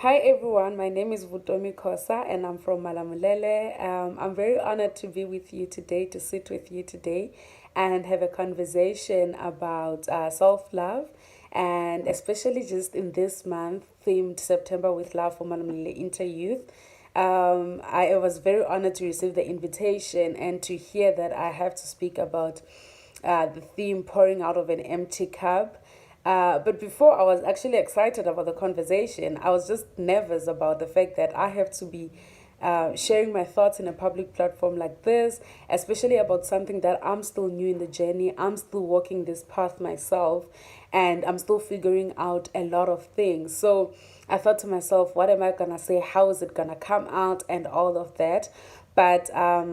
Hi everyone, my name is Vutomi Khosa and I'm from Malamulele. I'm very honored to be with you today, to sit with you today and have a conversation about self love, and especially just in this month themed September with Love for Malamulele Interyouth. I was very honored to receive the invitation and to hear that I have to speak about the theme pouring out of an empty cup. But before I was actually excited about the conversation, I was just nervous about the fact that I have to be sharing my thoughts in a public platform like this, especially about something that I'm still new in the journey. I'm still walking this path myself and I'm still figuring out a lot of things. So I thought to myself, what am I going to say? How is it going to come out? And all of that. But I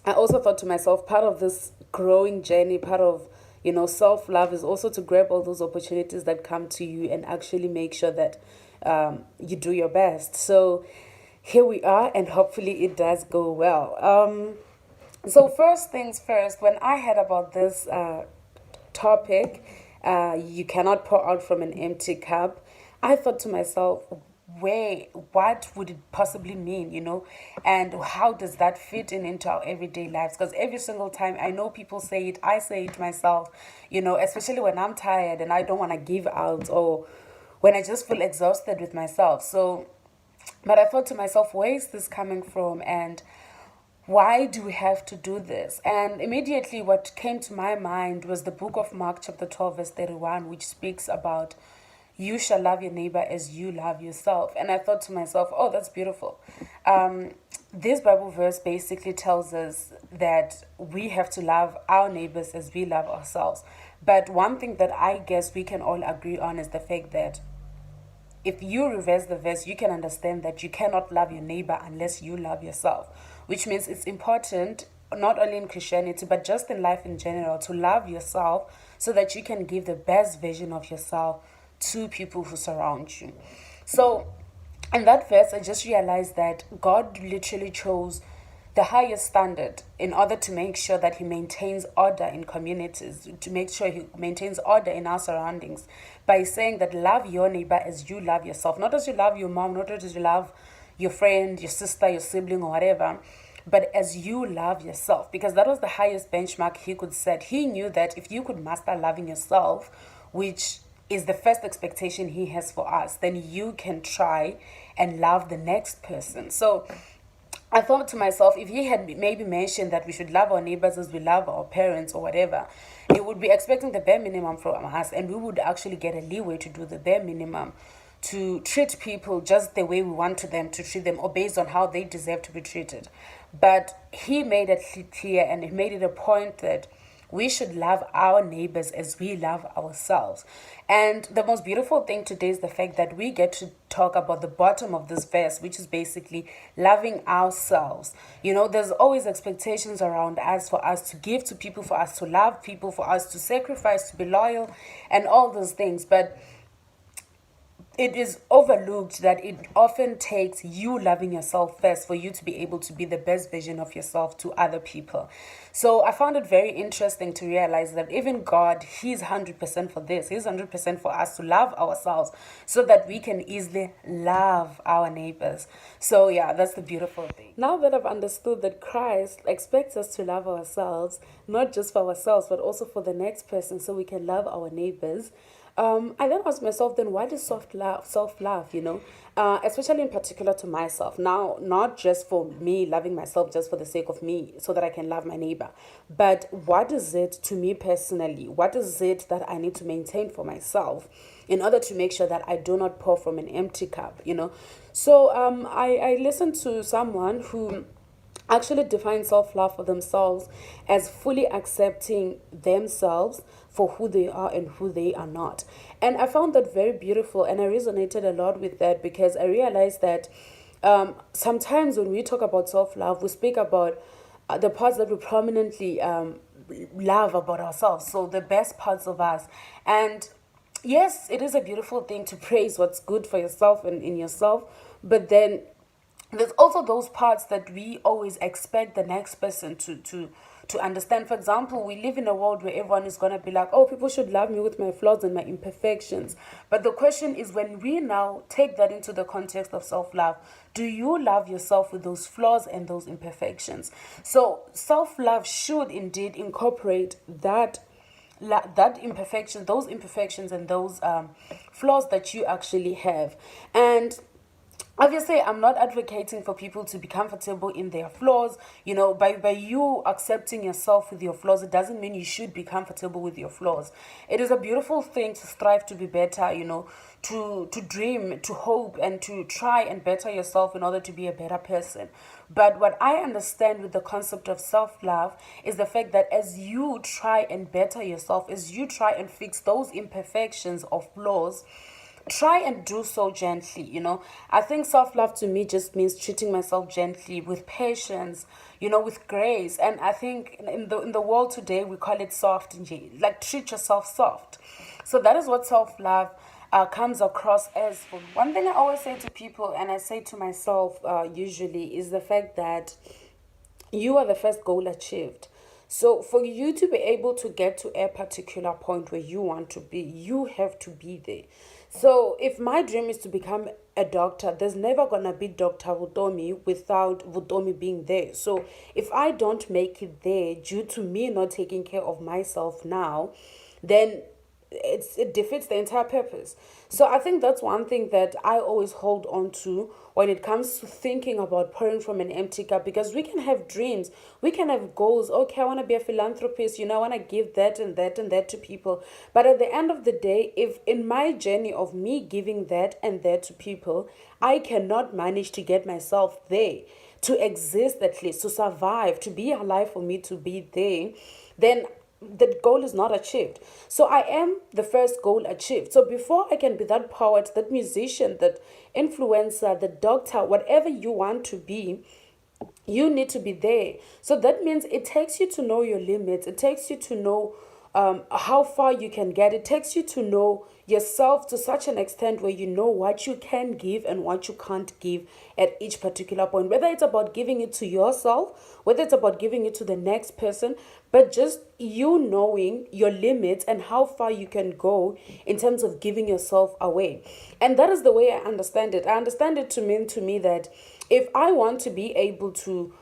also thought to myself, part of this growing journey, part of self love is also to grab all those opportunities that come to you and actually make sure that you do your best. So here we are, and hopefully it does go well. So first things first, when I heard about this topic, you cannot pour out from an empty cup, I thought to myself, where, what would it possibly mean, and how does that fit into our everyday lives? Because every single time I know people say it, I say it myself, especially when I'm tired and I don't want to give out, or when I just feel exhausted with myself. So, but I thought to myself, where is this coming from? And why do we have to do this? And immediately what came to my mind was the book of Mark, chapter 12, verse 31, which speaks about you shall love your neighbor as you love yourself. And I thought to myself, oh, that's beautiful. This Bible verse basically tells us that we have to love our neighbors as we love ourselves. But one thing that I guess we can all agree on is the fact that if you reverse the verse, you can understand that you cannot love your neighbor unless you love yourself, which means it's important, not only in Christianity, but just in life in general, to love yourself so that you can give the best version of yourself to people who surround you. So, in that verse, I just realized that God literally chose the highest standard in order to make sure that he maintains order in communities, to make sure he maintains order in our surroundings by saying that love your neighbor as you love yourself. Not as you love your mom, not as you love your friend, your sister, your sibling, or whatever, but as you love yourself, because that was the highest benchmark he could set. He knew that if you could master loving yourself, which is the first expectation he has for us, then you can try and love the next person. So I thought to myself, if he had maybe mentioned that we should love our neighbors as we love our parents or whatever, he would be expecting the bare minimum from us, and we would actually get a leeway to do the bare minimum, to treat people just the way we want them to treat them, or based on how they deserve to be treated. But he made it clear, and he made it a point that we should love our neighbors as we love ourselves. And the most beautiful thing today is the fact that we get to talk about the bottom of this verse, which is basically loving ourselves. There's always expectations around us, for us to give to people, for us to love people, for us to sacrifice, to be loyal, and all those things. But it is overlooked that it often takes you loving yourself first for you to be able to be the best version of yourself to other people. So I found it very interesting to realize that even God, he's 100% for this. He's 100% for us to love ourselves so that we can easily love our neighbors. So yeah, that's the beautiful thing. Now that I've understood that Christ expects us to love ourselves, not just for ourselves, but also for the next person so we can love our neighbors, I then asked myself, then what is self love, especially in particular to myself. Now, not just for me loving myself just for the sake of me so that I can love my neighbor, but what is it to me personally? What is it that I need to maintain for myself in order to make sure that I do not pour from an empty cup? So I listened to someone who actually define self love for themselves as fully accepting themselves for who they are and who they are not. And I found that very beautiful, and I resonated a lot with that because I realized that sometimes when we talk about self love, we speak about the parts that we prominently love about ourselves, so the best parts of us. And yes, it is a beautiful thing to praise what's good for yourself and in yourself, but then there's also those parts that we always expect the next person to to understand. For example, we live in a world where everyone is going to be like, oh, people should love me with my flaws and my imperfections. But the question is, when we now take that into the context of self-love, do you love yourself with those flaws and those imperfections? So self-love should indeed incorporate that imperfection, those imperfections and those flaws that you actually have. And obviously, I'm not advocating for people to be comfortable in their flaws. You know, by you accepting yourself with your flaws, it doesn't mean you should be comfortable with your flaws. It is a beautiful thing to strive to be better, you know, to dream, to hope, and to try and better yourself in order to be a better person. But what I understand with the concept of self-love is the fact that as you try and better yourself, as you try and fix those imperfections or flaws, try and do so gently. You know, I think self-love to me just means treating myself gently, with patience, you know, with grace. And I think in the world today, we call it soft, like treat yourself soft. So that is what self-love comes across as. For one thing I always say to people, and I say to myself usually, is the fact that you are the first goal achieved. So for you to be able to get to a particular point where you want to be, you have to be there. So if my dream is to become a doctor, there's never gonna be Dr. Vutomi without Vutomi being there. So if I don't make it there due to me not taking care of myself now, then it defeats the entire purpose. So I think that's one thing that I always hold on to when it comes to thinking about pouring from an empty cup, because we can have dreams, we can have goals. Okay, I want to be a philanthropist, you know, I want to give that and that and that to people. But at the end of the day, if in my journey of me giving that and that to people, I cannot manage to get myself there, to exist, at least to survive, to be alive, for me to be there, then the goal is not achieved. So I am the first goal achieved. So before I can be that poet, that musician, that influencer, the doctor, whatever you want to be, you need to be there. So that means it takes you to know your limits. It takes you to know how far you can get. It takes you to know yourself to such an extent where you know what you can give and what you can't give at each particular point. Whether it's about giving it to yourself, whether it's about giving it to the next person, but just you knowing your limits and how far you can go in terms of giving yourself away. And that is the way I understand it. I understand it to mean to me that if I want to be able to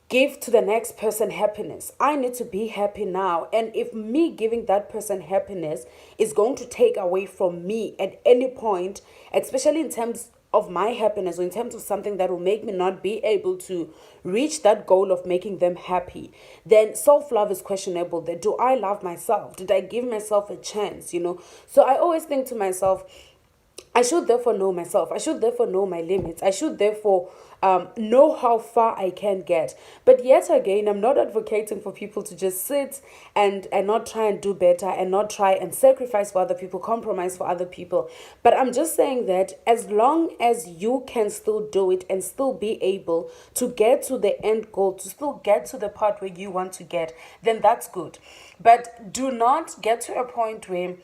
give to the next person happiness, I need to be happy now. And if me giving that person happiness is going to take away from me at any point, especially in terms of my happiness or in terms of something that will make me not be able to reach that goal of making them happy, then self-love is questionable. That, do I love myself? Did I give myself a chance? You know, so I always think to myself, I should therefore know myself. I should therefore know my limits. I should therefore know how far I can get. But yet again, I'm not advocating for people to just sit and not try and do better and not try and sacrifice for other people, compromise for other people. But I'm just saying that as long as you can still do it and still be able to get to the end goal, to still get to the part where you want to get, then that's good. But do not get to a point where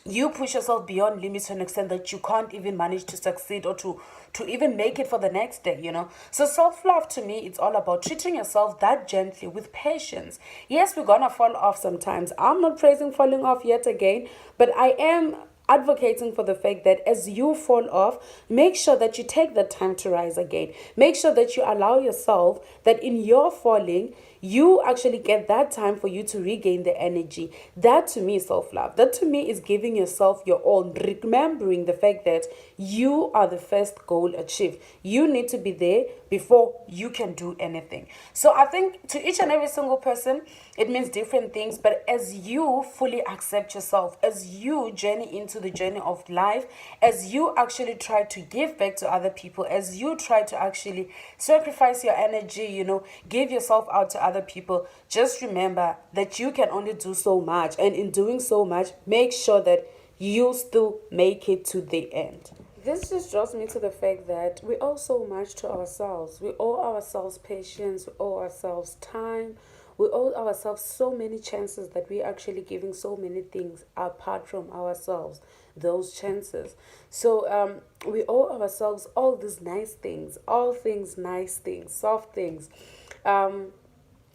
you push yourself beyond limits to an extent that you can't even manage to succeed or to even make it for the next day, you know. So self-love to me, it's all about treating yourself that gently, with patience. Yes, we're gonna fall off sometimes. I'm not praising falling off yet again, but I am advocating for the fact that as you fall off, make sure that you take the time to rise again. Make sure that you allow yourself that in your falling, you actually get that time for you to regain the energy. That to me is self-love. That to me is giving yourself your all, remembering the fact that you are the first goal achieved. You need to be there before you can do anything. So I think to each and every single person, it means different things. But as you fully accept yourself, as you journey into the journey of life, as you actually try to give back to other people, as you try to actually sacrifice your energy, you know, give yourself out to other people, just remember that you can only do so much. And in doing so much, make sure that you still make it to the end. This just draws me to the fact that we owe so much to ourselves. We owe ourselves patience, we owe ourselves time, we owe ourselves so many chances that we're actually giving so many things apart from ourselves, those chances. So we owe ourselves all these nice things, all things, nice things, soft things.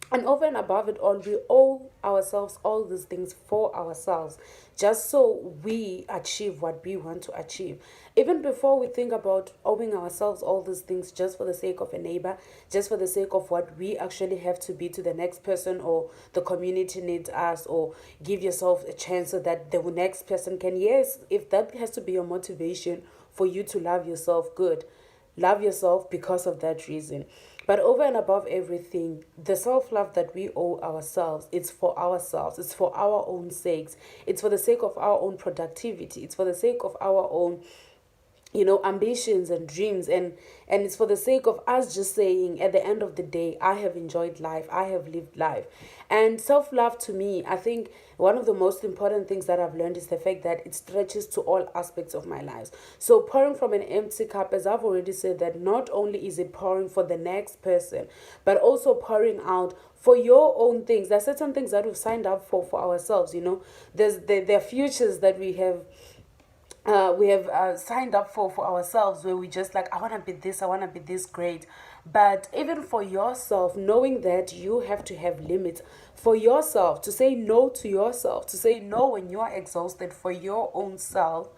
And over and above it all, we owe ourselves all these things for ourselves, just so we achieve what we want to achieve. Even before we think about owing ourselves all these things just for the sake of a neighbor, just for the sake of what we actually have to be to the next person, or the community needs us, or give yourself a chance so that the next person can. Yes, if that has to be your motivation for you to love yourself, good. Love yourself because of that reason. But over and above everything, the self love that we owe ourselves, it's for ourselves, it's for our own sakes, it's for the sake of our own productivity, it's for the sake of our own, ambitions and dreams, and it's for the sake of us just saying at the end of the day, I have enjoyed life, I have lived life. And self-love, to me, I think one of the most important things that I've learned is the fact that it stretches to all aspects of my lives. So pouring from an empty cup, as I've already said, that not only is it pouring for the next person, but also pouring out for your own things. There's certain things that we've signed up for ourselves. There are futures that we have signed up for ourselves, where we just like, I want to be this, I want to be this great. But even for yourself, knowing that you have to have limits for yourself, to say no to yourself, to say no when you are exhausted for your own self,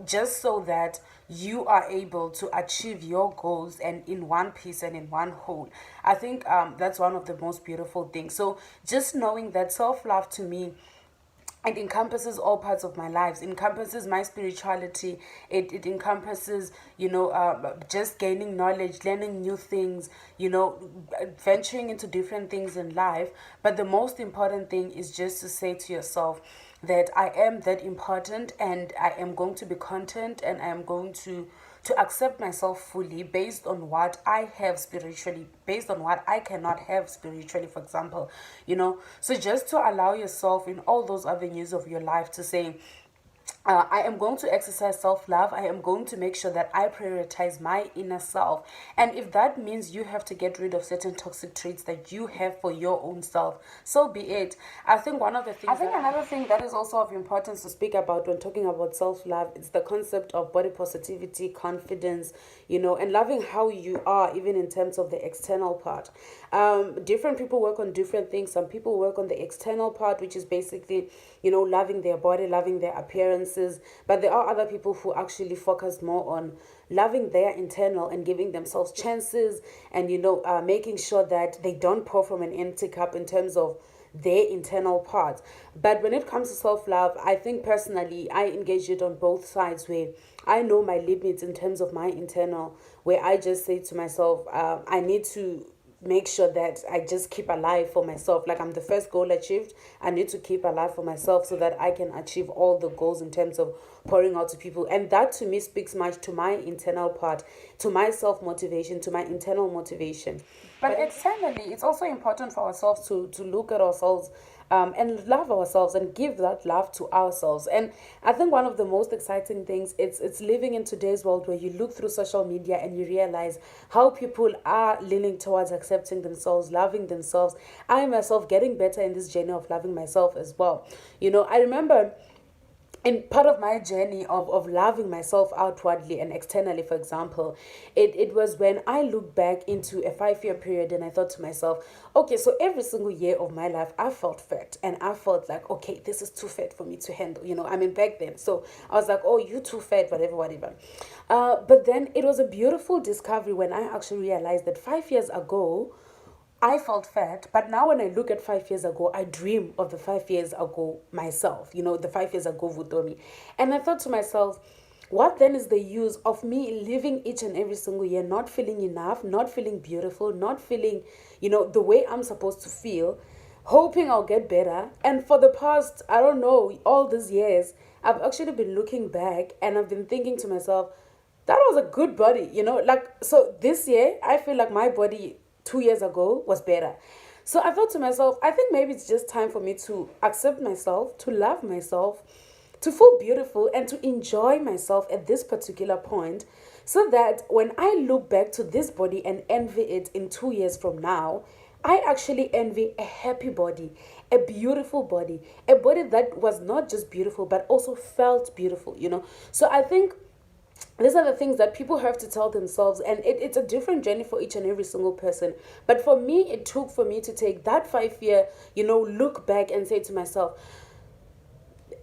just so that you are able to achieve your goals and in one piece and in one whole. I think that's one of the most beautiful things. So just knowing that self-love, to me, it encompasses all parts of my lives. It encompasses my spirituality. It encompasses, just gaining knowledge, learning new things, venturing into different things in life. But the most important thing is just to say to yourself that I am that important, and I am going to be content, and I am going to accept myself fully based on what I have spiritually, based on what I cannot have spiritually, for example, So just to allow yourself in all those avenues of your life to say, I am going to exercise self-love. I am going to make sure that I prioritize my inner self. And if that means you have to get rid of certain toxic traits that you have for your own self, so be it. I think another thing that is also of importance to speak about when talking about self-love is the concept of body positivity, confidence, and loving how you are, even in terms of the external part. Different people work on different things. Some people work on the external part, which is basically, loving their body, loving their appearances. But there are other people who actually focus more on loving their internal and giving themselves chances, and, making sure that they don't pour from an empty cup in terms of their internal parts. But when it comes to self-love, I think personally I engage it on both sides, where I know my limits in terms of my internal, where I just say to myself, I need to make sure that I just keep alive for myself. Like, I'm the first goal achieved, I need to keep alive for myself so that I can achieve all the goals in terms of pouring out to people. And that, to me, speaks much to my internal part, to my self-motivation, to my internal motivation. But externally, it's also important for ourselves to look at ourselves, and love ourselves and give that love to ourselves. And I think one of the most exciting things, it's living in today's world, where you look through social media and you realize how people are leaning towards accepting themselves, loving themselves. I myself getting better in this journey of loving myself as well. I remember in part of my journey of loving myself outwardly and externally, for example, it was when I looked back into a 5-year period, and I thought to myself, okay, so every single year of my life, I felt fat, and I felt like, okay, this is too fat for me to handle, I mean, back then. So I was like, oh, you too fat, whatever. But then it was a beautiful discovery when I actually realized that 5 years ago, I felt fat, but now when I look at 5 years ago, I dream of the 5 years ago myself, the 5 years ago Vutomi. And I thought to myself, what then is the use of me living each and every single year, not feeling enough, not feeling beautiful, not feeling, the way I'm supposed to feel, hoping I'll get better. And for the past, I don't know, all these years, I've actually been looking back, and I've been thinking to myself, that was a good body, so this year, I feel like my body 2 years ago was better. So I thought to myself, I think maybe it's just time for me to accept myself, to love myself, to feel beautiful, and to enjoy myself at this particular point, so that when I look back to this body and envy it in 2 years from now, I actually envy a happy body, a beautiful body, a body that was not just beautiful, but also felt beautiful. So I think these are the things that people have to tell themselves, and it's a different journey for each and every single person. But for me, it took for me to take that 5 year, look back and say to myself,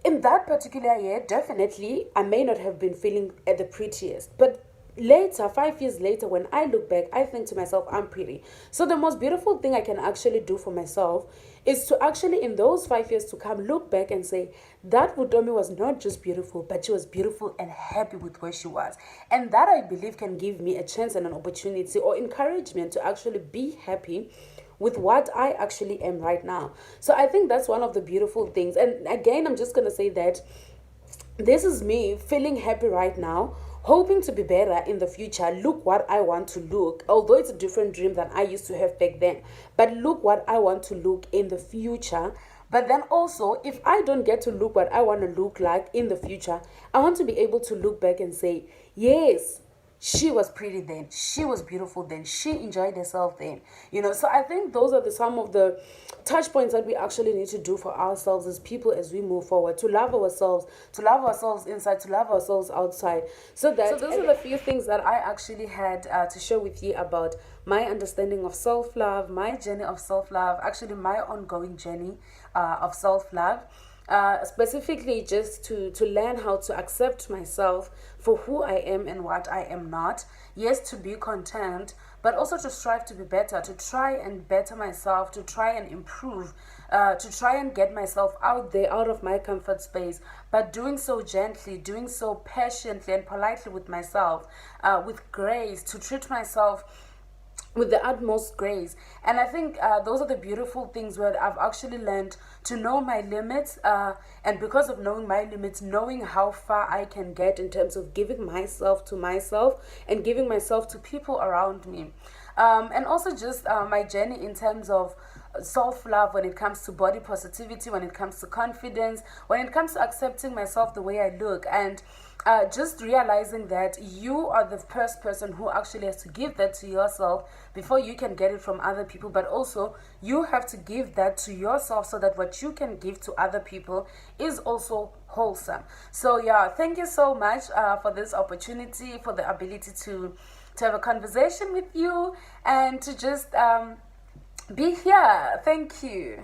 in that particular year, definitely I may not have been feeling at the prettiest, but later, 5 years later, when I look back, I think to myself, I'm pretty. So the most beautiful thing I can actually do for myself is to actually, in those 5 years to come, look back and say that Vutomi was not just beautiful, but she was beautiful and happy with where she was. And that, I believe, can give me a chance and an opportunity or encouragement to actually be happy with what I actually am right now. So I think that's one of the beautiful things. And again, I'm just going to say that this is me feeling happy right now, hoping to be better in the future. Look what I want to look, although it's a different dream than I used to have back then. But look what I want to look in the future. But then also, if I don't get to look what I want to look like in the future, I want to be able to look back and say, yes, she was pretty then, she was beautiful then, she enjoyed herself then. So I think those are some of the touch points that we actually need to do for ourselves as people as we move forward, to love ourselves inside, to love ourselves outside. So those are the few things that I actually had to share with you about my understanding of self-love, my journey of self-love, actually my ongoing journey of self-love. Specifically just to learn how to accept myself for who I am and what I am not. Yes, to be content, but also to strive to be better, to try and better myself, to try and improve, to try and get myself out there, out of my comfort space, but doing so gently, doing so patiently and politely with myself, with grace, to treat myself with the utmost grace. And I think those are the beautiful things where I've actually learned to know my limits, and because of knowing my limits, knowing how far I can get in terms of giving myself to myself and giving myself to people around me, and also just my journey in terms of self-love when it comes to body positivity, when it comes to confidence, when it comes to accepting myself the way I look, and just realizing that you are the first person who actually has to give that to yourself before you can get it from other people, but also you have to give that to yourself so that what you can give to other people is also wholesome. So yeah, thank you so much for this opportunity, for the ability to have a conversation with you and to just be here. Thank you.